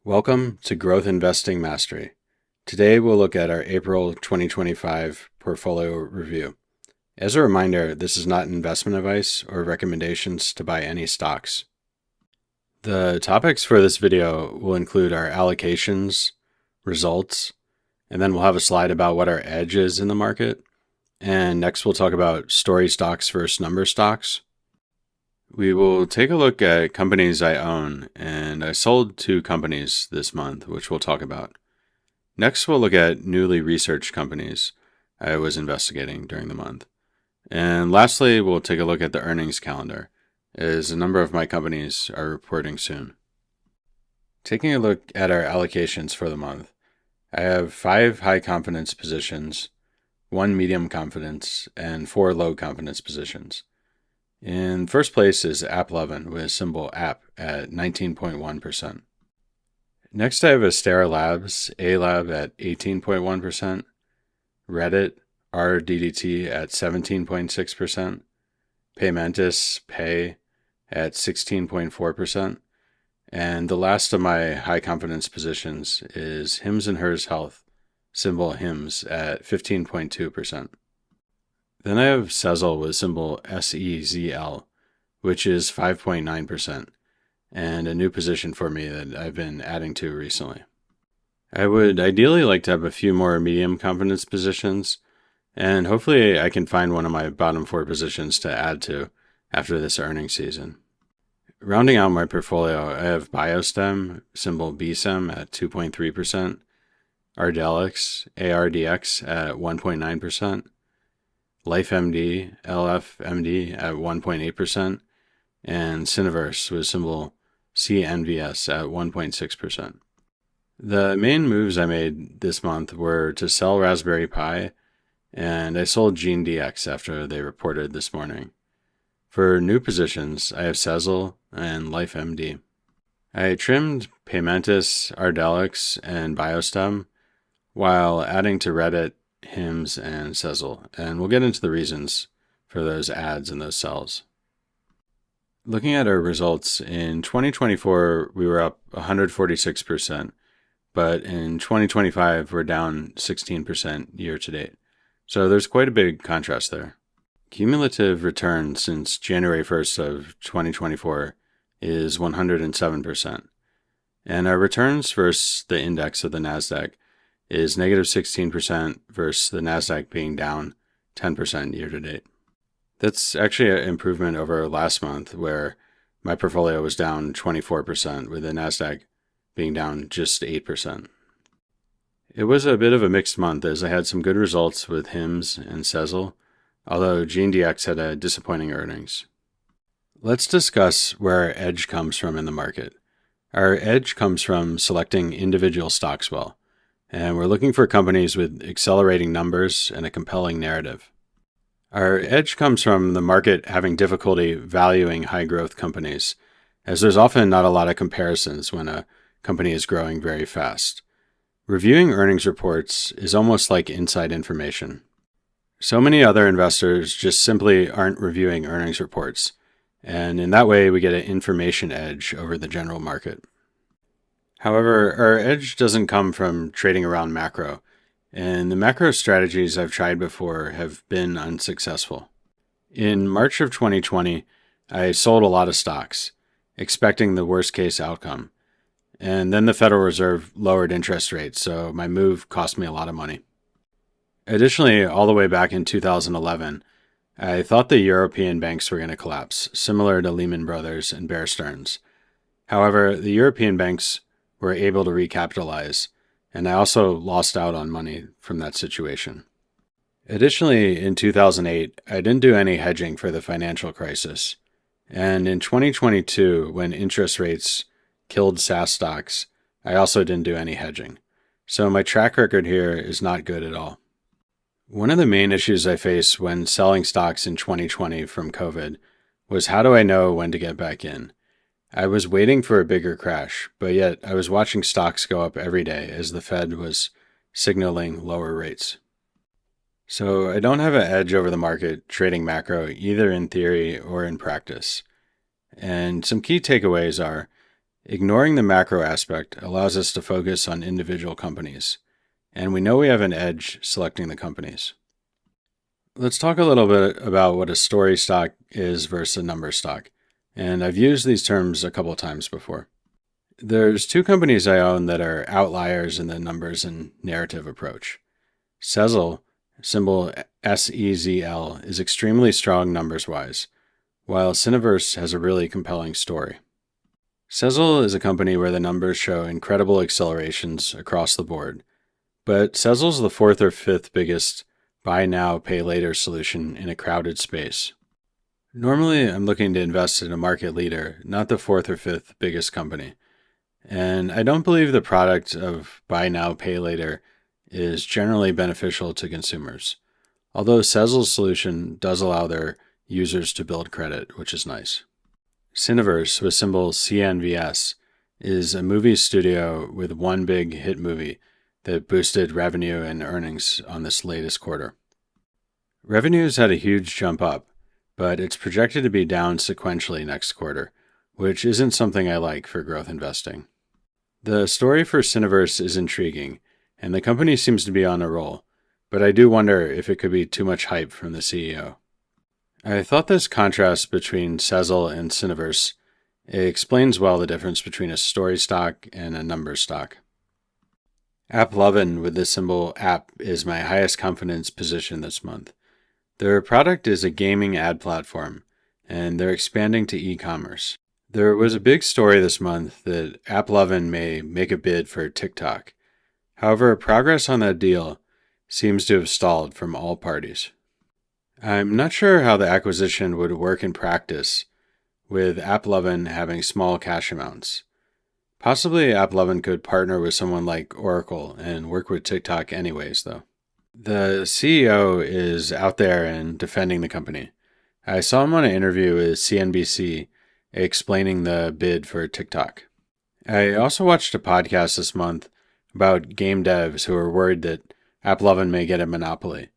Welcome to GrowthInvesting Mastery. Today we'll look at our April 2025 portfolio review. As a reminder, this is not investment advice or recommendations to buy any stocks. The topics for this video will include our allocations, results, and then we'll have a slide about what our edge is in the market. And next we'll talk about story stocks versus number stocks. We will take a look at companies I own, and I sold 2 companies this month, which we'll talk about. Next, we'll look at newly researched companies I was investigating during the month. And lastly, we'll take a look at the earnings calendar, as a number of my companies are reporting soon. Taking a look at our allocations for the month, I have 5 high confidence positions, 1 medium confidence, and 4 low confidence positions. In first place is AppLovin with symbol app at 19.1%. Next I have Astera Labs, ALAB at 18.1%, Reddit, RDDT at 17.6%, Paymentus PAY at 16.4%, and the last of my high confidence positions is Hims & Hers Health, symbol HIMS at 15.2%. Then I have Sezzle with symbol SEZL, which is 5.9%, and a new position for me that I've been adding to recently. I would ideally like to have a few more medium confidence positions, and hopefully I can find one of my bottom 4 positions to add to after this earnings season. Rounding out my portfolio, I have Biostem, symbol BSEM at 2.3%, Ardelyx ARDX at 1.9%, LifeMD LFMD at 1.8%, and Cineverse with symbol CNVS at 1.6%. The main moves I made this month were to sell Raspberry Pi, and I sold GeneDx after they reported this morning. For new positions, I have Sezzle and LifeMD. I trimmed Paymentus, Ardelyx, and Biostem, while adding to Reddit, Hims, and Sezzle, and we'll get into the reasons for those adds and those sells. Looking at our results, in 2024 we were up 146%, but in 2025 we're down 16% year to date. So there's quite a big contrast there. Cumulative return since January 1st of 2024 is 107%, and our returns versus the index of the NASDAQ is negative 16% versus the NASDAQ being down 10% year to date. That's actually an improvement over last month where my portfolio was down 24% with the NASDAQ being down just 8%. It was a bit of a mixed month as I had some good results with Hims and Sezzle, although GeneDx had a disappointing earnings. Let's discuss where our edge comes from in the market. Our edge comes from selecting individual stocks well, and we're looking for companies with accelerating numbers and a compelling narrative. Our edge comes from the market having difficulty valuing high growth companies, as there's often not a lot of comparisons when a company is growing very fast. Reviewing earnings reports is almost like inside information. So many other investors just simply aren't reviewing earnings reports, and in that way we get an information edge over the general market. However, our edge doesn't come from trading around macro, and the macro strategies I've tried before have been unsuccessful. In March of 2020, I sold a lot of stocks, expecting the worst case outcome, and then the Federal Reserve lowered interest rates, so my move cost me a lot of money. Additionally, all the way back in 2011, I thought the European banks were going to collapse, similar to Lehman Brothers and Bear Stearns. However, the European banks were able to recapitalize, and I also lost out on money from that situation. Additionally, in 2008, I didn't do any hedging for the financial crisis, and in 2022, when interest rates killed SaaS stocks, I also didn't do any hedging. So my track record here is not good at all. One of the main issues I faced when selling stocks in 2020 from COVID was how do I know when to get back in? I was waiting for a bigger crash, but yet I was watching stocks go up every day as the Fed was signaling lower rates. So I don't have an edge over the market trading macro either in theory or in practice. And some key takeaways are Ignoring the macro aspect allows us to focus on individual companies, and we know we have an edge selecting the companies. Let's talk a little bit about what a story stock is versus a number stock, and I've used these terms a couple times before. There's two companies I own that are outliers in the numbers and narrative approach. Sezzle, symbol SEZL, is extremely strong numbers-wise, while Cineverse has a really compelling story. Sezzle is a company where the numbers show incredible accelerations across the board, but Sezzle's the fourth or fifth biggest buy now, pay later solution in a crowded space. Normally, I'm looking to invest in a market leader, not the fourth or fifth biggest company. And I don't believe the product of buy now, pay later is generally beneficial to consumers, although Sezzle's solution does allow their users to build credit, which is nice. Cineverse, with symbol CNVS, is a movie studio with one big hit movie that boosted revenue and earnings on this latest quarter. Revenue's had a huge jump up, but it's projected to be down sequentially next quarter, which isn't something I like for growth investing. The story for Cineverse is intriguing, and the company seems to be on a roll, but I do wonder if it could be too much hype from the CEO. I thought this contrast between Sezzle and Cineverse explains well the difference between a story stock and a number stock. AppLovin with the symbol App is my highest confidence position this month. Their product is a gaming ad platform, and they're expanding to e-commerce. There was a big story this month that AppLovin may make a bid for TikTok. However, progress on that deal seems to have stalled from all parties. I'm not sure how the acquisition would work in practice, with AppLovin having small cash amounts. Possibly AppLovin could partner with someone like Oracle and work with TikTok anyways, though. The CEO is out there and defending the company. I saw him on an interview with CNBC explaining the bid for TikTok. I also watched a podcast this month about game devs who are worried that AppLovin may get a monopoly.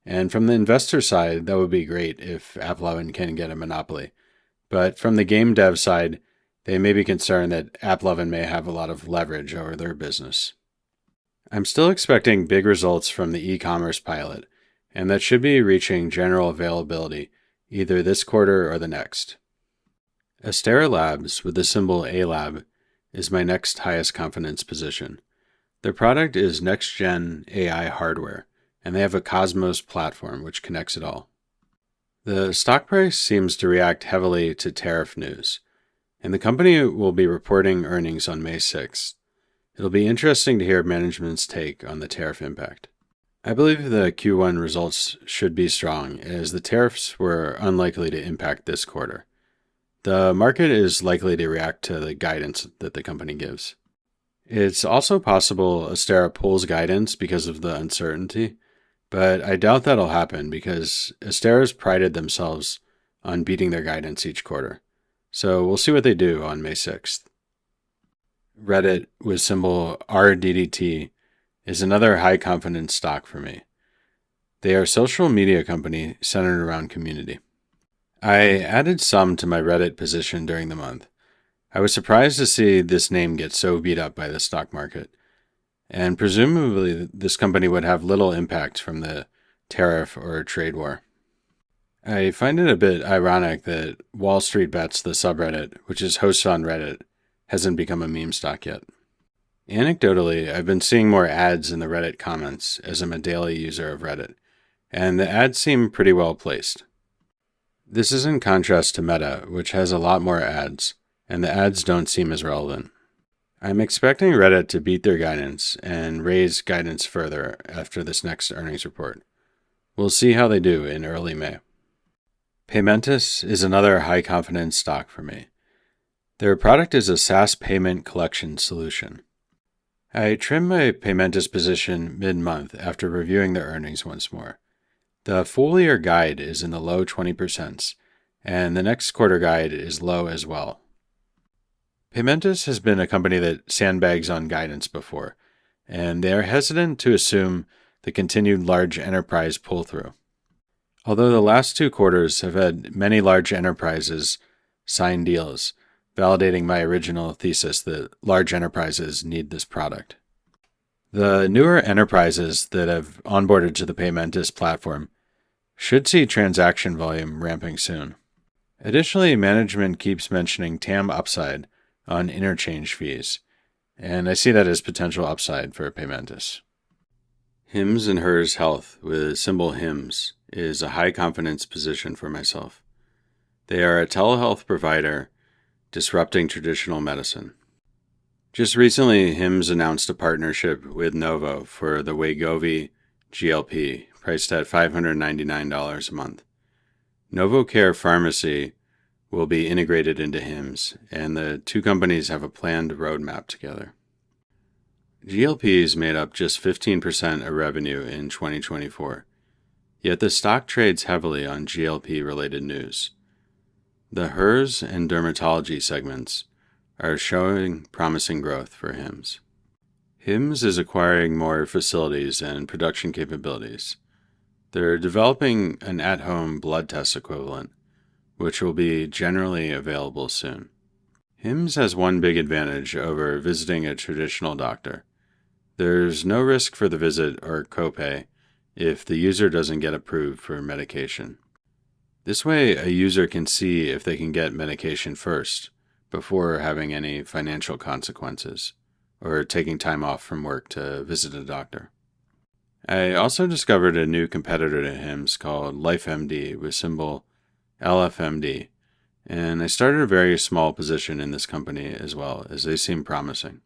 And from the investor side, that would be great if AppLovin can get a monopoly. But from the game dev side, they may be concerned that AppLovin may have a lot of leverage over their business. I'm still expecting big results from the e-commerce pilot, and that should be reaching general availability either this quarter or the next. Astera Labs, with the symbol ALAB, is my next highest confidence position. Their product is next-gen AI hardware, and they have a Cosmos platform which connects it all. The stock price seems to react heavily to tariff news, and the company will be reporting earnings on May 6th. It'll be interesting to hear management's take on the tariff impact. I believe the Q1 results should be strong, as the tariffs were unlikely to impact this quarter. The market is likely to react to the guidance that the company gives. It's also possible Astera pulls guidance because of the uncertainty, but I doubt that'll happen because Astera's prided themselves on beating their guidance each quarter. So we'll see what they do on May 6th. Reddit, with symbol RDDT, is another high confidence stock for me. They are a social media company centered around community. I added some to my Reddit position during the month. I was surprised to see this name get so beat up by the stock market, and presumably this company would have little impact from the tariff or trade war. I find it a bit ironic that Wall Street Bets, the subreddit, which is hosted on Reddit, hasn't become a meme stock yet. Anecdotally, I've been seeing more ads in the Reddit comments as I'm a daily user of Reddit, and the ads seem pretty well placed. This is in contrast to Meta, which has a lot more ads, and the ads don't seem as relevant. I'm expecting Reddit to beat their guidance and raise guidance further after this next earnings report. We'll see how they do in early May. Paymentus is another high-confidence stock for me. Their product is a SaaS payment collection solution. I trimmed my Paymentus position mid-month after reviewing their earnings once more. The full-year guide is in the low 20%, and the next quarter guide is low as well. Paymentus has been a company that sandbags on guidance before, and they are hesitant to assume the continued large enterprise pull-through. Although the last 2 quarters have had many large enterprises sign deals, validating my original thesis that large enterprises need this product. The newer enterprises that have onboarded to the Paymentus platform should see transaction volume ramping soon. Additionally, management keeps mentioning TAM upside on interchange fees, and I see that as potential upside for Paymentus. Hims and Hers Health, with symbol HIMS, is a high confidence position for myself. They are a telehealth provider disrupting traditional medicine. Just recently, Hims announced a partnership with Novo for the Wegovy GLP, priced at $599 a month. NovoCare Pharmacy will be integrated into Hims, and the two companies have a planned roadmap together. GLPs made up just 15% of revenue in 2024, yet the stock trades heavily on GLP-related news. The HERS and dermatology segments are showing promising growth for Hims. Hims is acquiring more facilities and production capabilities. They're developing an at-home blood test equivalent, which will be generally available soon. Hims has one big advantage over visiting a traditional doctor. There's no risk for the visit or copay if the user doesn't get approved for medication. This way, a user can see if they can get medication first before having any financial consequences or taking time off from work to visit a doctor. I also discovered a new competitor to Hims called LifeMD with symbol LFMD, and I started a very small position in this company as well, as they seem promising.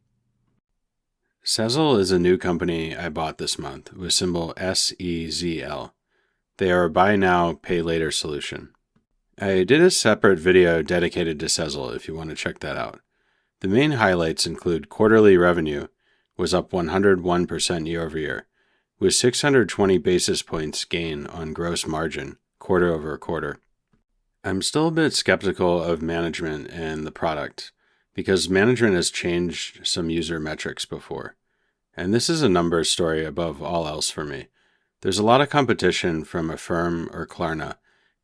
Sezzle is a new company I bought this month with symbol SEZL. They are a buy now, pay later solution. I did a separate video dedicated to Sezzle if you want to check that out. The main highlights include quarterly revenue was up 101% year over year, with 620 basis points gain on gross margin quarter over quarter. I'm still a bit skeptical of management and the product because management has changed some user metrics before. And this is a numbers story above all else for me. There's a lot of competition from Affirm or Klarna,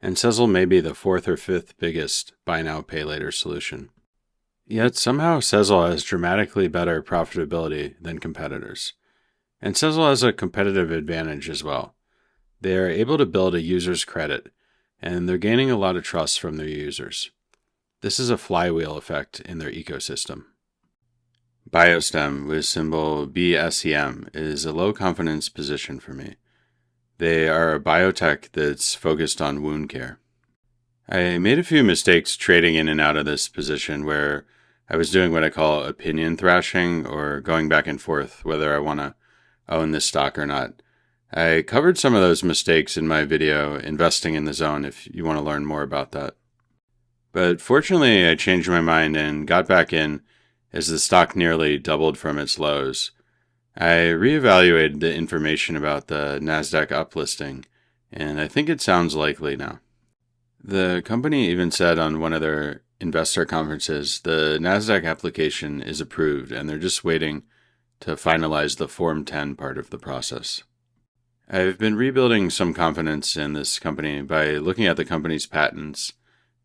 and Sezzle may be the fourth or fifth biggest buy now, pay later solution. Yet somehow Sezzle has dramatically better profitability than competitors. And Sezzle has a competitive advantage as well. They are able to build a user's credit, and they're gaining a lot of trust from their users. This is a flywheel effect in their ecosystem. Biostem, with symbol BSEM, is a low confidence position for me. They are a biotech that's focused on wound care. I made a few mistakes trading in and out of this position where I was doing what I call opinion thrashing, or going back and forth whether I want to own this stock or not. I covered some of those mistakes in my video, Investing in the Zone, if you want to learn more about that. But fortunately, I changed my mind and got back in as the stock nearly doubled from its lows. I reevaluated the information about the NASDAQ uplisting, and I think it sounds likely now. The company even said on one of their investor conferences the NASDAQ application is approved, and they're just waiting to finalize the Form 10 part of the process. I've been rebuilding some confidence in this company by looking at the company's patents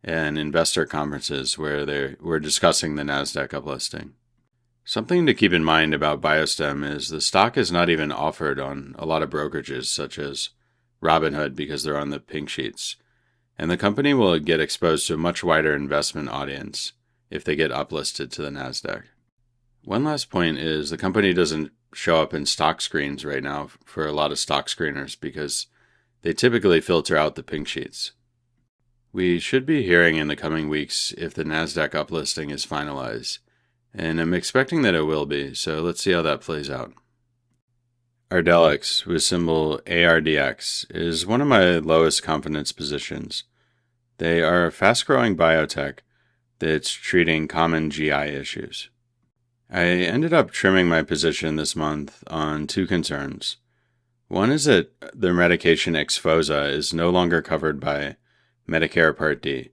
and investor conferences where they were discussing the NASDAQ uplisting. Something to keep in mind about Biostem is the stock is not even offered on a lot of brokerages such as Robinhood because they're on the pink sheets, and the company will get exposed to a much wider investment audience if they get uplisted to the NASDAQ. One last point is the company doesn't show up in stock screens right now for a lot of stock screeners because they typically filter out the pink sheets. We should be hearing in the coming weeks if the NASDAQ uplisting is finalized, and I'm expecting that it will be, so let's see how that plays out. Ardelyx, with symbol ARDX, is one of my lowest confidence positions. They are a fast-growing biotech that's treating common GI issues. I ended up trimming my position this month on two concerns. One is that their medication Xphozah is no longer covered by Medicare Part D.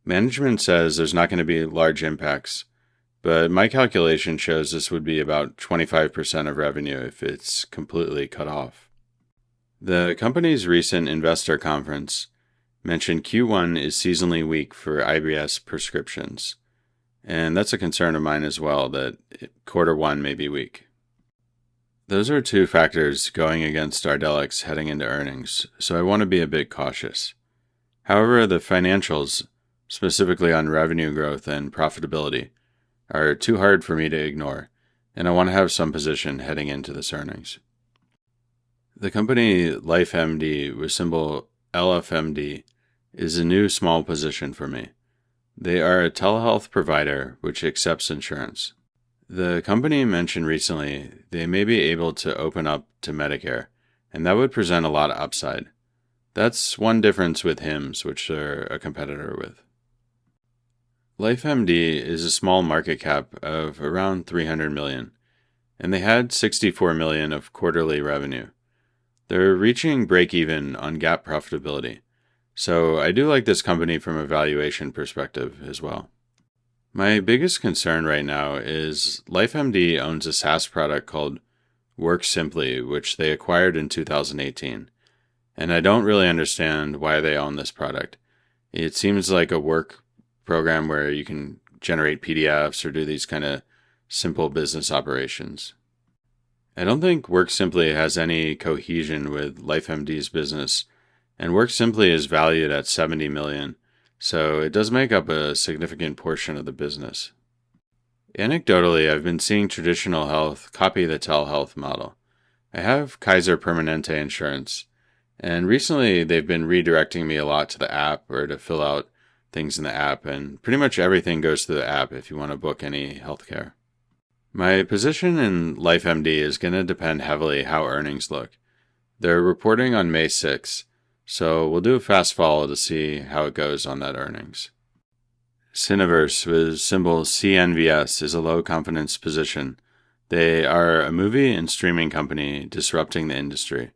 Management says there's not going to be large impacts, but my calculation shows this would be about 25% of revenue if it's completely cut off. The company's recent investor conference mentioned Q1 is seasonally weak for IBS prescriptions, And that's a concern of mine as well, that Q1 may be weak. Those are two factors going against Ardelyx heading into earnings, so I want to be a bit cautious. However, the financials, specifically on revenue growth and profitability, are too hard for me to ignore, and I want to have some position heading into this earnings. The company LifeMD with symbol LFMD is a new small position for me. They are a telehealth provider which accepts insurance. The company mentioned recently they may be able to open up to Medicare, and that would present a lot of upside. That's one difference with HIMSS, which they're a competitor with. LifeMD is a small market cap of around 300 million, and they had 64 million of quarterly revenue. They're reaching break-even on GAAP profitability, so I do like this company from a valuation perspective as well. My biggest concern right now is LifeMD owns a SaaS product called WorkSimpli, which they acquired in 2018, and I don't really understand why they own this product. It seems like a work program where you can generate PDFs or do these kind of simple business operations. I don't think WorkSimpli has any cohesion with LifeMD's business, and WorkSimpli is valued at 70 million, so it does make up a significant portion of the business. Anecdotally, I've been seeing traditional health copy the telehealth model. I have Kaiser Permanente insurance, and recently they've been redirecting me a lot to the app or to fill out things in the app, and pretty much everything goes through the app if you want to book any healthcare. My position in LifeMD is going to depend heavily how earnings look. They're reporting on May 6th, so we'll do a fast follow to see how it goes on that earnings. Cineverse with symbol CNVS is a low confidence position. They are a movie and streaming company disrupting the industry.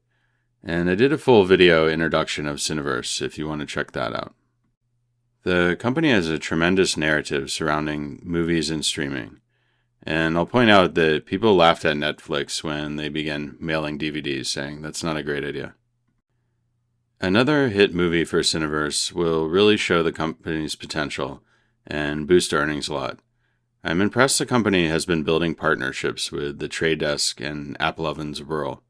And I did a full video introduction of Cineverse if you want to check that out. The company has a tremendous narrative surrounding movies and streaming. And I'll point out that people laughed at Netflix when they began mailing DVDs, saying that's not a great idea. Another hit movie for Cineverse will really show the company's potential and boost earnings a lot. I'm impressed the company has been building partnerships with The Trade Desk and AppLovin APP.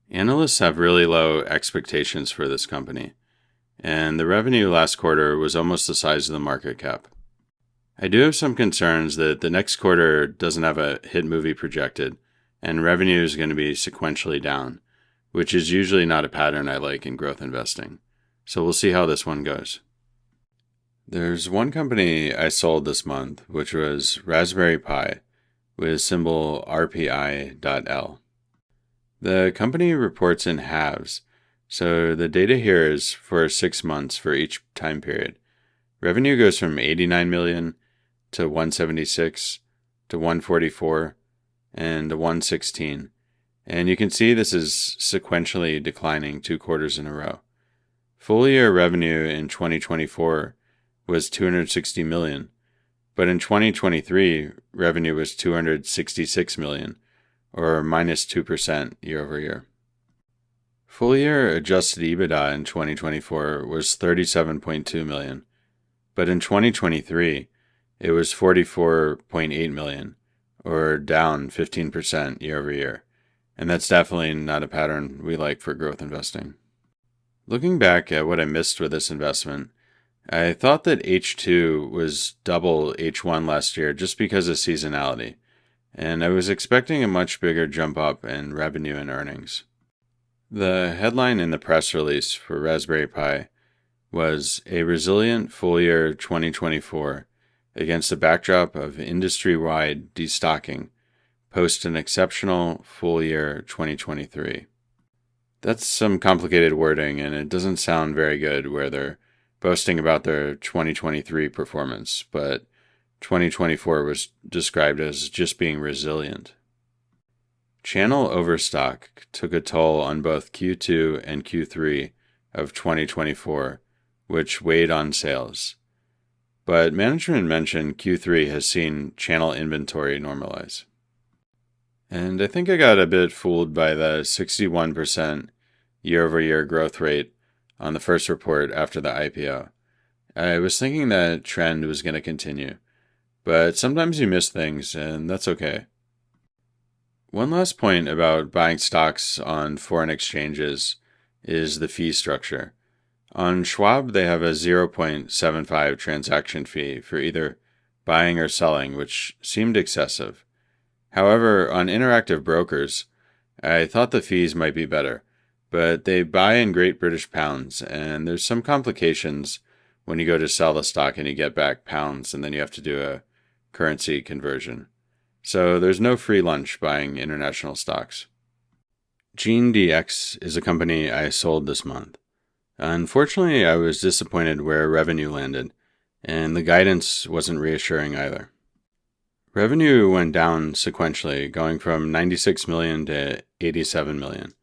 Analysts have really low expectations for this company, and the revenue last quarter was almost the size of the market cap. I do have some concerns that the next quarter doesn't have a hit movie projected, and revenue is going to be sequentially down, which is usually not a pattern I like in growth investing. So we'll see how this one goes. There's one company I sold this month, which was Raspberry Pi, with symbol RPI.L. The company reports in halves, so the data here is for 6 months for each time period. Revenue goes from 89 million to 176 to 144 and to 116. And you can see this is sequentially declining 2 quarters in a row. Full year revenue in 2024 was 260 million, but in 2023 revenue was 266 million, or minus 2% year over year. Full year adjusted EBITDA in 2024 was 37.2 million, but in 2023 it was 44.8 million, or down 15% year over year. And that's definitely not a pattern we like for growth investing. Looking back at what I missed with this investment, I thought that H2 was double H1 last year just because of seasonality, and I was expecting a much bigger jump up in revenue and earnings. The headline in the press release for Raspberry Pi was a resilient full year 2024 against a backdrop of industry-wide destocking post an exceptional full year 2023. That's some complicated wording, and it doesn't sound very good where they're boasting about their 2023 performance, but 2024 was described as just being resilient. Channel overstock took a toll on both Q2 and Q3 of 2024, which weighed on sales. But management mentioned Q3 has seen channel inventory normalize. And I think I got a bit fooled by the 61% year-over-year growth rate on the first report after the IPO. I was thinking that trend was going to continue, but sometimes you miss things, and that's okay. One last point about buying stocks on foreign exchanges is the fee structure. On Schwab, they have a 0.75 transaction fee for either buying or selling, which seemed excessive. However, on Interactive Brokers, I thought the fees might be better, but they buy in Great British pounds, and there's some complications when you go to sell the stock and you get back pounds, and then you have to do a currency conversion. So there's no free lunch buying international stocks. GeneDx is a company I sold this month. Unfortunately, I was disappointed where revenue landed, and the guidance wasn't reassuring either. Revenue went down sequentially, going from 96 million to 87 million.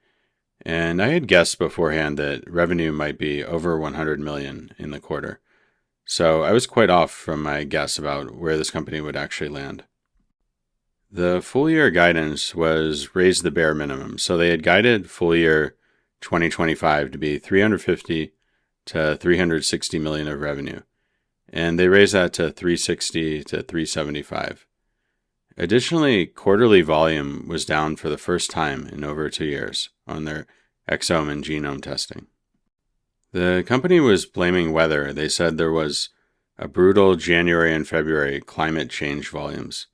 And I had guessed beforehand that revenue might be over 100 million in the quarter. So I was quite off from my guess about where this company would actually land. The full year guidance was raised the bare minimum. So they had guided full year 2025 to be 350 to 360 million of revenue. And they raised that to 360 to 375. Additionally, quarterly volume was down for the first time in over 2 years on their exome and genome testing. The company was blaming weather. They said there was a brutal January and February climate change volumes.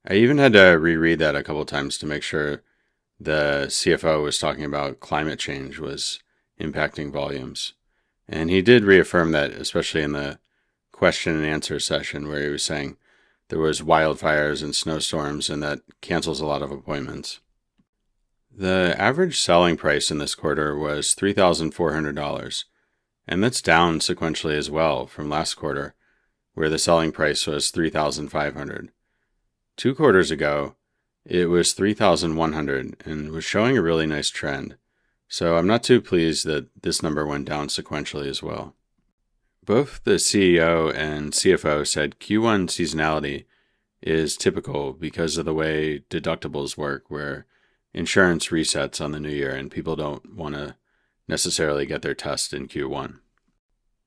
I even had to reread that a couple times to make sure the CFO was talking about climate change was impacting volumes. And he did reaffirm that, especially in the question and answer session where he was saying there was wildfires and snowstorms and that cancels a lot of appointments. The average selling price in this quarter was $3,400, and that's down sequentially as well from last quarter, where the selling price was $3,500. 2 quarters ago, it was $3,100 and was showing a really nice trend. So I'm not too pleased that this number went down sequentially as well. Both the CEO and CFO said Q1 seasonality is typical because of the way deductibles work, where insurance resets on the new year and people don't want to necessarily get their test in Q1.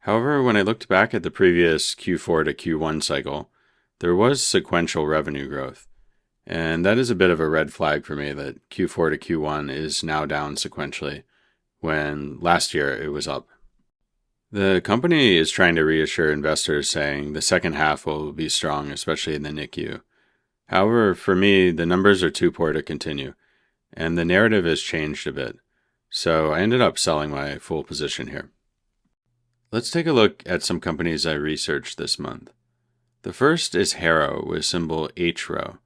However, when I looked back at the previous Q4 to Q1 cycle, there was sequential revenue growth. And that is a bit of a red flag for me that Q4 to Q1 is now down sequentially, when last year it was up. The company is trying to reassure investors, saying the second half will be strong, especially in the NICU. However, for me, the numbers are too poor to continue, and the narrative has changed a bit. So I ended up selling my full position here. Let's take a look at some companies I researched this month. The first is HROW with symbol HROW,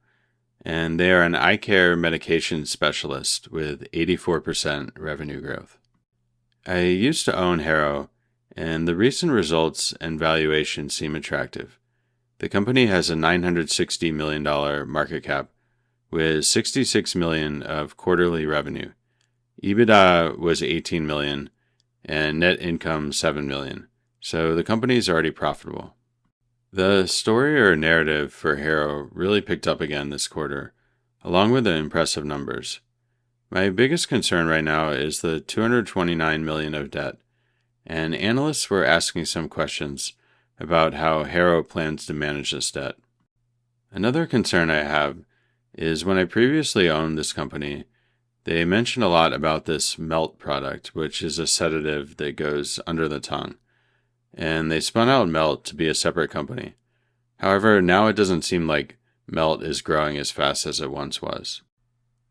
and they are an eye care medication specialist with 84% revenue growth. I used to own HROW, and the recent results and valuation seem attractive. The company has a $960 million market cap with $66 million of quarterly revenue. EBITDA was $18 million and net income $7 million, so the company is already profitable. The story or narrative for HROW really picked up again this quarter, along with the impressive numbers. My biggest concern right now is the $229 million of debt, and analysts were asking some questions about how HROW plans to manage this debt. Another concern I have is when I previously owned this company, they mentioned a lot about this Melt product, which is a sedative that goes under the tongue. And they spun out Melt to be a separate company. However, now it doesn't seem like Melt is growing as fast as it once was.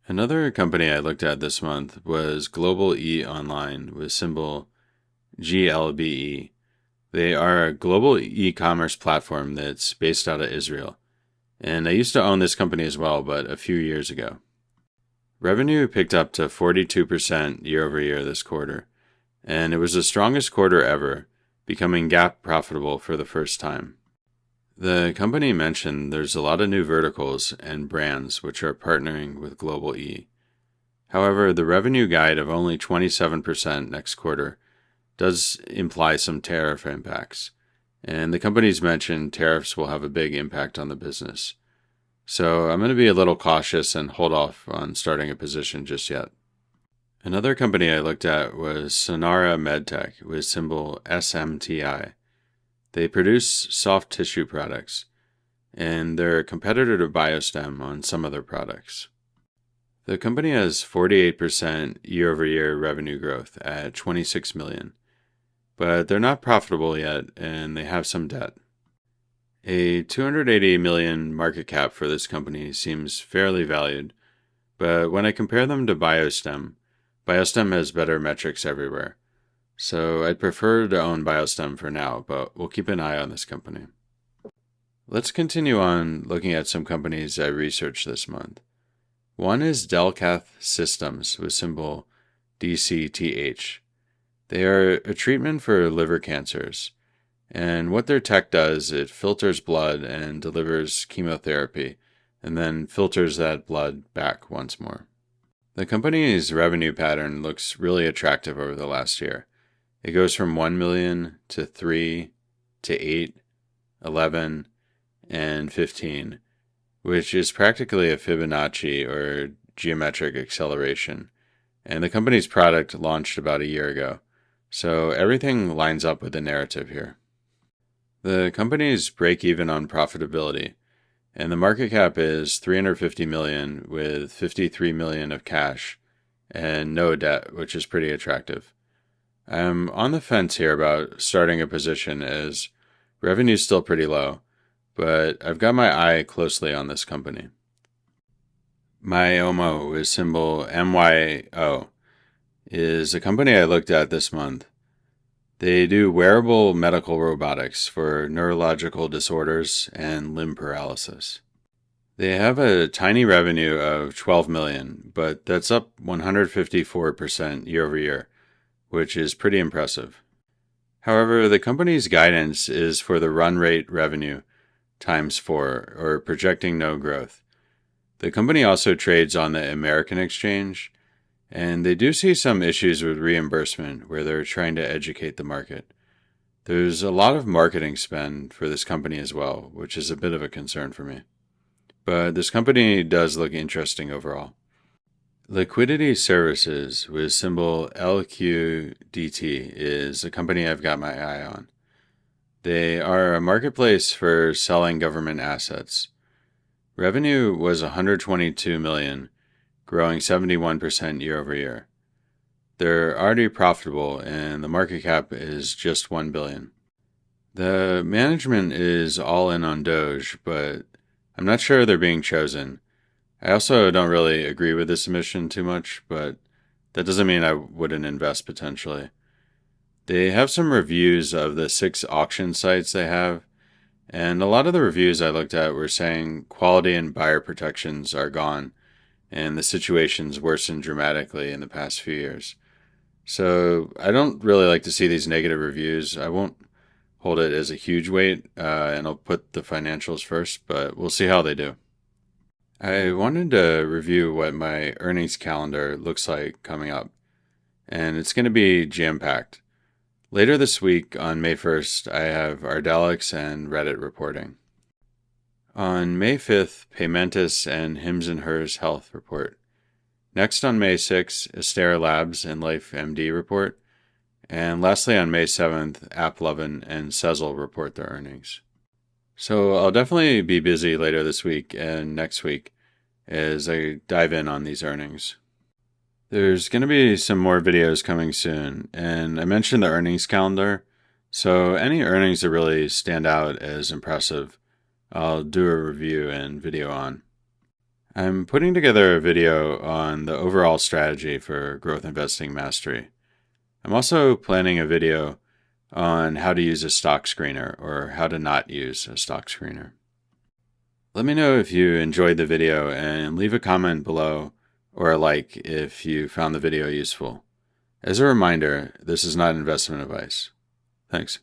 Another company I looked at this month was GLBE Online with symbol GLBE. They are a global e-commerce platform that's based out of Israel. And I used to own this company as well, but a few years ago. Revenue picked up to 42% year over year this quarter, and it was the strongest quarter ever, becoming GAAP profitable for the first time. The company mentioned there's a lot of new verticals and brands which are partnering with GLBE. However, the revenue guide of only 27% next quarter does imply some tariff impacts, and the company's mentioned tariffs will have a big impact on the business. So I'm going to be a little cautious and hold off on starting a position just yet. Another company I looked at was Sonara MedTech with symbol SMTI. They produce soft tissue products, and they're a competitor to Biostem on some of their products. The company has 48% year-over-year revenue growth at $26 million, but they're not profitable yet and they have some debt. A $280 million market cap for this company seems fairly valued, but when I compare them to Biostem has better metrics everywhere. So I'd prefer to own Biostem for now, but we'll keep an eye on this company. Let's continue on looking at some companies I researched this month. One is Delcath Systems with symbol DCTH. They are a treatment for liver cancers, and what their tech does, it filters blood and delivers chemotherapy, and then filters that blood back once more. The company's revenue pattern looks really attractive over the last year. It goes from 1 million to 3 to 8, 11, and 15, which is practically a Fibonacci or geometric acceleration. And the company's product launched about a year ago, so everything lines up with the narrative here. The company's break even on profitability, and the market cap is $350 million with $53 million of cash and no debt, which is pretty attractive. I'm on the fence here about starting a position as revenue's still pretty low, but I've got my eye closely on this company. Myomo, with symbol MYO, is a company I looked at this month. They do wearable medical robotics for neurological disorders and limb paralysis. They have a tiny revenue of $12 million, but that's up 154% year over year, which is pretty impressive. However, the company's guidance is for the run rate revenue times 4, or projecting no growth. The company also trades on the American exchange, and they do see some issues with reimbursement where they're trying to educate the market. There's a lot of marketing spend for this company as well, which is a bit of a concern for me. But this company does look interesting overall. Liquidity Services, with symbol LQDT, is a company I've got my eye on. They are a marketplace for selling government assets. Revenue was $122 million, growing 71% year over year. They're already profitable, and the market cap is just $1 billion. The management is all in on Doge, but I'm not sure they're being chosen. I also don't really agree with this mission too much, but that doesn't mean I wouldn't invest potentially. They have some reviews of the 6 auction sites they have, and a lot of the reviews I looked at were saying quality and buyer protections are gone, and the situation's worsened dramatically in the past few years. So I don't really like to see these negative reviews. I won't hold it as a huge weight, and I'll put the financials first, but we'll see how they do. I wanted to review what my earnings calendar looks like coming up, and it's going to be jam-packed. Later this week, on May 1st, I have Ardelyx and Reddit reporting. On May 5th, Paymentus and Hims & Hers Health report. Next on May 6th, Astera Labs and LifeMD report. And lastly on May 7th, AppLovin and SEZL report their earnings. So I'll definitely be busy later this week and next week as I dive in on these earnings. There's going to be some more videos coming soon, and I mentioned the earnings calendar, so any earnings that really stand out as impressive, I'll do a review and video on. I'm putting together a video on the overall strategy for GrowthInvesting Mastery. I'm also planning a video on how to use a stock screener or how to not use a stock screener. Let me know if you enjoyed the video and leave a comment below or a like if you found the video useful. As a reminder, this is not investment advice. Thanks.